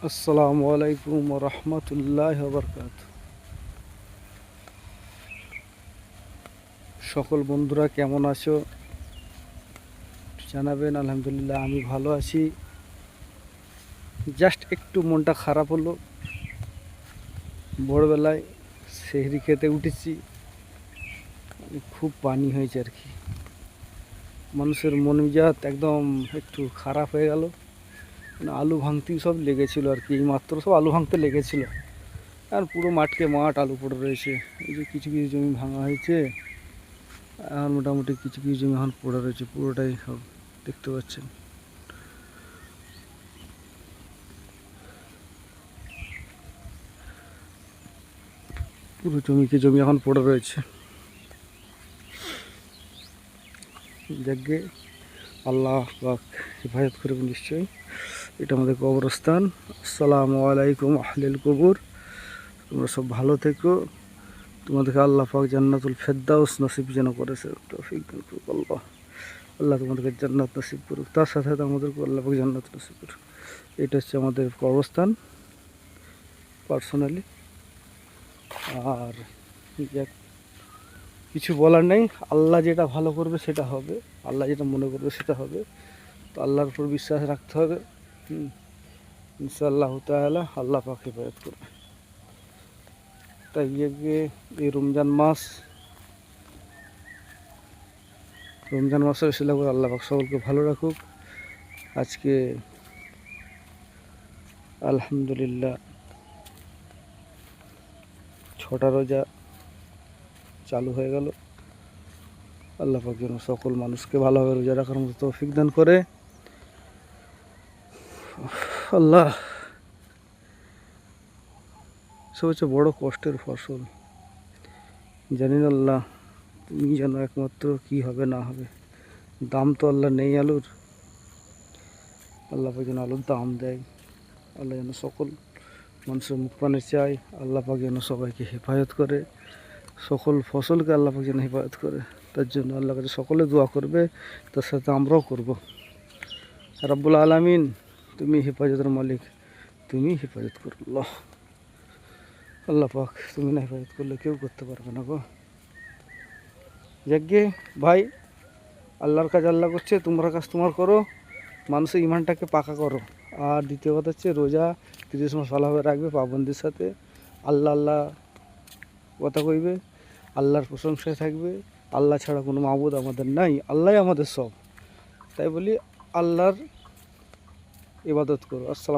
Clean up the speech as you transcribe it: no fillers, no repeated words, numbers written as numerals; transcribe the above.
আসসালামু আলাইকুম রহমতুল্লাহ বরকাত। সকল বন্ধুরা কেমন আছো জানাবেন। আলহামদুলিল্লাহ আমি ভালো আছি। জাস্ট একটু মনটা খারাপ হলো, ভোরবেলায় সেহরি খেতে উঠেছি, খুব পানি হয়েছে আর কি। মানুষের মন মেজাজ একদম একটু খারাপ হয়ে গেল। আলু ভাঙতেই সব লেগেছিল আর কি, এই মাত্র সব আলু ভাঙতে লেগেছিল। আর পুরো মাঠকে মাঠ আলু পড়ে রয়েছে। এই যে কিছু কিছু জমি ভাঙা হয়েছে, আর মোটামুটি কিছু কিছু জমি এখন পড়ে রয়েছে, পুরোটাই সব দেখতে পাচ্ছেন। পুরো জমি এখন পড়ে রয়েছে। যাকে আল্লাহ পাক হেফাজত করবেন নিশ্চয়ই। এটা আমাদের কবরস্থান। আসসালামু আলাইকুম আহলিল কবর। তোমরা সব ভালো থেকো। তোমাদেরকে আল্লাহ পাক জান্নাতুল ফেরদাউস নসিব যেন করেছে, তৌফিক দান করুক আল্লাহ। আল্লাহ তোমাদেরকে জান্নাত নসিব করুক, তার সাথে সাথে আমাদেরকে আল্লাহ পাক জান্নাত নসিব করুক। এটা হচ্ছে আমাদের কবরস্থান পার্সোনালি। আর যাক, কিছু বলার নেই। আল্লাহ যেটা ভালো করবে সেটা হবে, আল্লাহ যেটা মনে করবে সেটা হবে। তো আল্লাহর উপর বিশ্বাস রাখতে হবে। ইনশাআল্লাহ তাআলা আল্লাহ পাক হেফাজত করবে। তাই এই রমজান মাসের শিলা করে আল্লাহ পাক সকলকে ভালো রাখুক। আজকে আলহামদুলিল্লাহ 6টা রোজা চালু হয়ে গেল। আল্লাহ পাক যেন সকল মানুষকে ভালোভাবে রোজা রাখার মতো তৌফিক দান করে। আল্লাহ, সবচেয়ে বড় কষ্টের ফসল, জানি না আল্লাহ তুমি যেন একমাত্র কি হবে না হবে। দাম তো আল্লাহ নেই আলুর, আল্লাহ পাক যেন আলুর দাম দেয়। আল্লাহ যেন সকল মানুষের মুখ পানে চায়। আল্লাহ পাক যেন সবাইকে হেফাজত করে, সকল ফসলকে আল্লাহ পাক যেন হেফাজত করে। তার জন্য আল্লাহ কাছে সকলে দোয়া করবে, তার সাথে আমরাও করব। রাব্বুল আলামিন, তুমি হেফাজতের মালিক, তুমি হেফাজত করো আল্লাহ। আল্লাহ পাক তুমি না হেফাজত করলে কেউ করতে পারবে না গো। যাকে ভাই, আল্লাহর কাজ আল্লাহ করছে, তোমরা কাজ তোমার করো, মানুষের ইমানটাকে পাকা করো। আর দ্বিতীয় কথা হচ্ছে রোজা 30 মাস ভালোভাবে রাখবে পাবন্দির সাথে। আল্লাহ আল্লাহ কথা কইবে, আল্লাহর প্রশংসায় থাকবে। আল্লাহ ছাড়া কোনো মাবুদ আমাদের নাই, আল্লাহই আমাদের সব। তাই বলি আল্লাহর ইবাদত করো। আসসালাম।